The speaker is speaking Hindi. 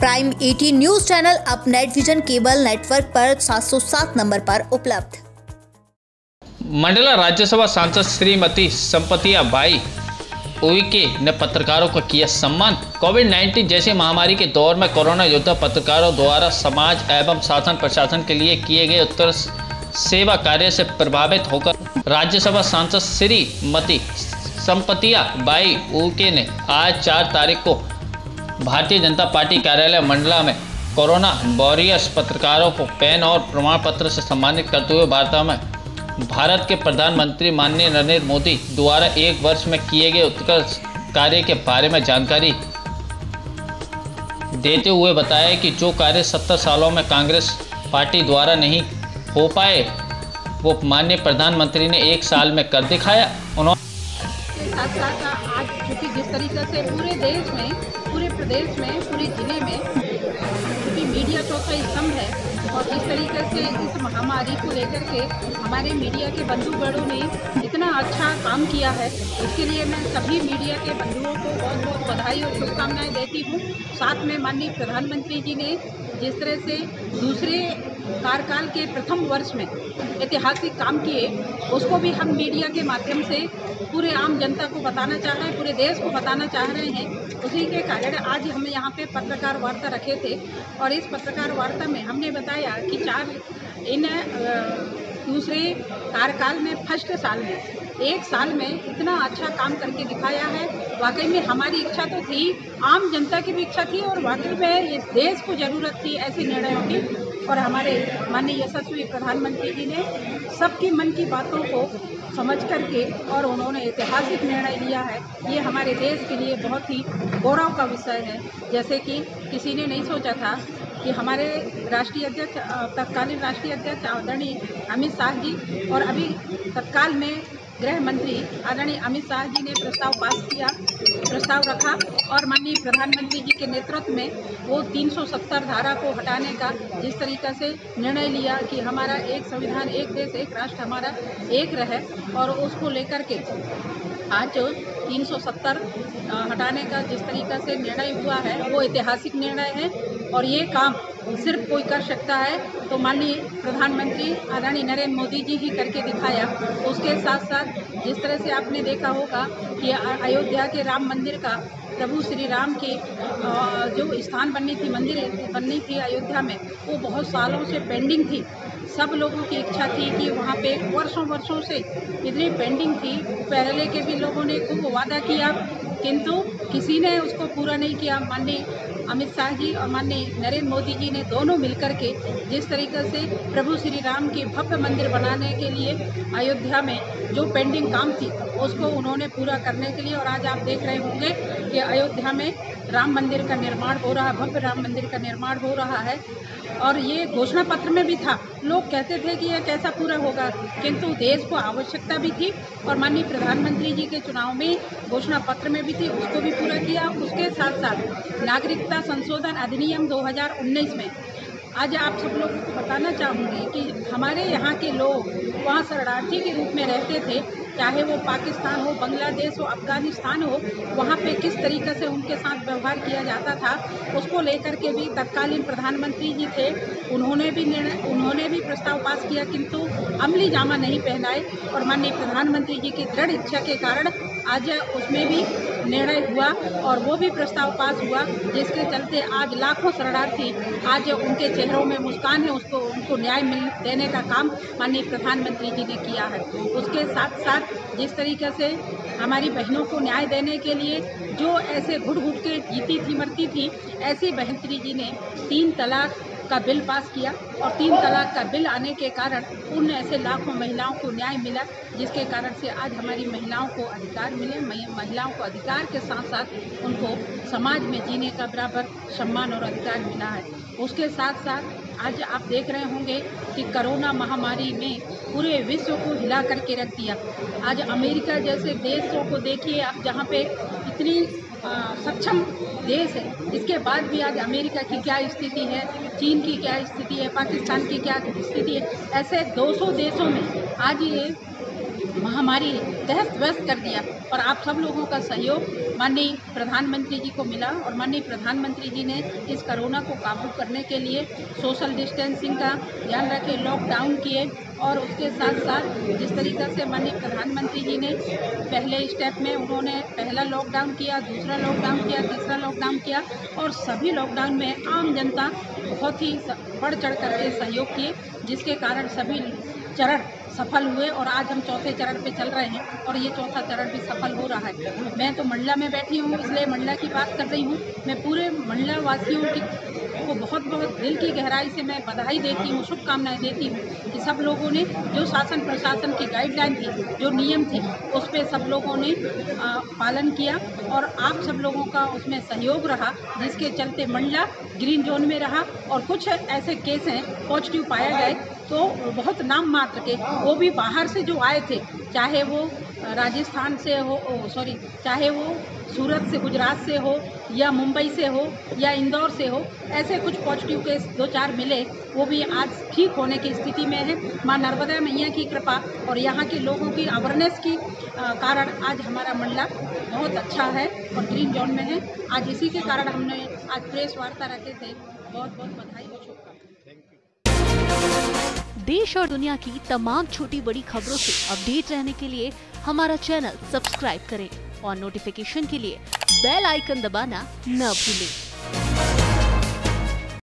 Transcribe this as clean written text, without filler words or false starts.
प्राइम 18 न्यूज चैनल अब नेट विजन केबल नेटवर्क पर 707 नंबर पर उपलब्ध। मंडला राज्यसभा सांसद श्रीमती संपतिया बाई उइके ने पत्रकारों को किया सम्मान। कोविड-19 जैसी महामारी के दौर में कोरोना योद्धा पत्रकारों द्वारा समाज एवं शासन प्रशासन के लिए किए गए उत्तर सेवा कार्य से प्रभावित होकर राज्यसभा सांसद श्रीमती संपतिया बाई उइके ने आज 4 तारीख को भारतीय जनता पार्टी कार्यालय मंडला में कोरोना वॉरियर्स पत्रकारों को पेन और प्रमाण पत्र से सम्मानित करते हुए वार्ता में भारत के प्रधानमंत्री माननीय नरेंद्र मोदी द्वारा 1 वर्ष में किए गए उत्कृष्ट कार्य के बारे में जानकारी देते हुए बताया कि जो कार्य 70 सालों में कांग्रेस पार्टी द्वारा नहीं हो पाए वो माननीय प्रधानमंत्री ने 1 साल में कर दिखाया। उन्होंने साथ साथ आज चूँकि जिस तरीके से पूरे देश में, पूरे प्रदेश में, पूरे जिले में क्योंकि मीडिया चौथा स्तंभ है और जिस तरीके से इस महामारी को लेकर के हमारे मीडिया के बंधुगणों ने इतना अच्छा काम किया है, इसके लिए मैं सभी मीडिया के बंधुओं को बहुत बहुत बधाई और शुभकामनाएं देती हूँ। साथ में माननीय प्रधानमंत्री जी ने जिस तरह से दूसरे कार्यकाल के प्रथम वर्ष में ऐतिहासिक काम किए, उसको भी हम मीडिया के माध्यम से पूरे आम जनता को बताना चाह रहे हैं, पूरे देश को बताना चाह रहे हैं। उसी के कारण आज हम यहाँ पे पत्रकार वार्ता रखे थे और इस पत्रकार वार्ता में हमने बताया कि इन दूसरे कार्यकाल में फर्स्ट साल में 1 साल में इतना अच्छा काम करके दिखाया है। वाकई में हमारी इच्छा तो थी, आम जनता की भी इच्छा थी और वाकई में इस देश को ज़रूरत थी ऐसे निर्णयों की और हमारे माननीय यशस्वी प्रधानमंत्री जी ने सबकी मन की बातों को समझ करके और उन्होंने ऐतिहासिक निर्णय लिया है। ये हमारे देश के लिए बहुत ही गौरव का विषय है। जैसे कि किसी ने नहीं सोचा था कि हमारे राष्ट्रीय अध्यक्ष, तत्कालीन राष्ट्रीय अध्यक्ष आदरणीय अमित शाह जी और अभी तत्काल में गृह मंत्री आदरणीय अमित शाह जी ने प्रस्ताव रखा और माननीय प्रधानमंत्री जी के नेतृत्व में वो 370 धारा को हटाने का जिस तरीक़े से निर्णय लिया कि हमारा एक संविधान, एक देश, एक राष्ट्र हमारा एक रहे और उसको लेकर के आज 370 हटाने का जिस तरीक़े से निर्णय हुआ है वो ऐतिहासिक निर्णय है और ये काम सिर्फ कोई कर सकता है तो माननीय प्रधानमंत्री आदरणीय नरेंद्र मोदी जी ही करके दिखाया। उसके साथ साथ जिस तरह से आपने देखा होगा कि अयोध्या के राम मंदिर का प्रभु श्री राम की जो स्थान मंदिर बननी थी अयोध्या में, वो बहुत सालों से पेंडिंग थी। सब लोगों की इच्छा थी कि वहाँ पे वर्षों से इतनी पेंडिंग थी। पहले के भी लोगों ने खूब वादा किया किंतु किसी ने उसको पूरा नहीं किया। माननीय अमित शाह जी और माननीय नरेंद्र मोदी जी ने दोनों मिलकर के जिस तरीके से प्रभु श्री राम के भव्य मंदिर बनाने के लिए अयोध्या में जो पेंडिंग काम थी उसको उन्होंने पूरा करने के लिए और आज आप देख रहे होंगे कि अयोध्या में राम मंदिर का निर्माण हो रहा है, भव्य राम मंदिर का निर्माण हो रहा है और ये घोषणा पत्र में भी था। लोग कहते थे कि यह कैसा पूरा होगा किंतु देश को आवश्यकता भी थी और माननीय प्रधानमंत्री जी के चुनाव में घोषणा पत्र में भी थी, उसको भी पूरा किया। उसके साथ साथ नागरिकता संशोधन अधिनियम 2019 में आज आप सब लोगों को बताना चाहूँगी कि हमारे यहाँ के लोग वहाँ शरणार्थी के रूप में रहते थे, चाहे वो पाकिस्तान हो, बांग्लादेश हो, अफगानिस्तान हो, वहाँ पे किस तरीके से उनके साथ व्यवहार किया जाता था उसको लेकर के भी तत्कालीन प्रधानमंत्री जी थे, उन्होंने भी प्रस्ताव पास किया किंतु अमली जामा नहीं पहनाए और माननीय प्रधानमंत्री जी की दृढ़ इच्छा के कारण आज उसमें भी निर्णय हुआ और वो भी प्रस्ताव पास हुआ जिसके चलते आज लाखों शरणार्थी आज उनके चेहरों में मुस्कान है। उनको न्याय देने का काम माननीय प्रधानमंत्री जी ने किया है। उसके साथ साथ जिस तरीके से हमारी बहनों को न्याय देने के लिए जो ऐसे घुट के जीती थी मरती थी, ऐसी बहनत्री जी ने 3 तलाक का बिल पास किया और 3 तलाक का बिल आने के कारण उन ऐसे लाखों महिलाओं को न्याय मिला जिसके कारण से आज हमारी महिलाओं को अधिकार मिले। महिलाओं को अधिकार के साथ साथ उनको समाज में जीने का बराबर सम्मान और अधिकार मिला है। उसके साथ साथ आज आप देख रहे होंगे कि कोरोना महामारी में पूरे विश्व को हिला करके रख दिया। आज अमेरिका जैसे देशों को देखिए आप, जहाँ पे इतनी सक्षम देश है, इसके बाद भी आज अमेरिका की क्या स्थिति है, चीन की क्या स्थिति है, पाकिस्तान की क्या स्थिति है। ऐसे 200 देशों में आज ये महामारी तहस नहस कर दिया और आप सब लोगों का सहयोग माननीय प्रधानमंत्री जी को मिला और माननीय प्रधानमंत्री जी ने इस कोरोना को काबू करने के लिए सोशल डिस्टेंसिंग का ध्यान रखे, लॉकडाउन किए और उसके साथ साथ जिस तरीक़े से माननीय प्रधानमंत्री जी ने पहले स्टेप में उन्होंने पहला लॉकडाउन किया, दूसरा लॉकडाउन किया, तीसरा लॉकडाउन किया और सभी लॉकडाउन में आम जनता बहुत ही बढ़ चढ़ करके सहयोग किए, जिसके कारण सभी चरण सफल हुए और आज हम चौथे चरण पे चल रहे हैं और ये चौथा चरण भी सफल हो रहा है। मैं तो मंडला में बैठी हूँ, इसलिए मंडला की बात कर रही हूँ। मैं पूरे मंडला वासियों को बहुत बहुत दिल की गहराई से मैं बधाई देती हूँ, शुभकामनाएं देती हूँ कि सब लोगों ने जो शासन प्रशासन की गाइडलाइन थी, जो नियम थी, उस पर सब लोगों ने पालन किया और आप सब लोगों का उसमें सहयोग रहा, जिसके चलते मंडला ग्रीन जोन में रहा और कुछ ऐसे केस हैं पॉजिटिव पाए गए तो बहुत नाम मात्र के, वो भी बाहर से जो आए थे, चाहे वो राजस्थान से हो, चाहे वो सूरत से, गुजरात से हो या मुंबई से हो या इंदौर से हो, ऐसे कुछ पॉजिटिव केस 2-4 मिले, वो भी आज ठीक होने की स्थिति में है। माँ नर्मदा मैया की कृपा और यहाँ के लोगों की अवेयरनेस की कारण आज हमारा मंडला बहुत अच्छा है और ग्रीन जोन में है। आज इसी के कारण हमने आज प्रेस वार्ता रखे थे। बहुत बहुत बधाई और शुभकामनाएं। देश और दुनिया की तमाम छोटी बड़ी खबरों से अपडेट रहने के लिए हमारा चैनल सब्सक्राइब करें और नोटिफिकेशन के लिए बेल आइकन दबाना न भूलें।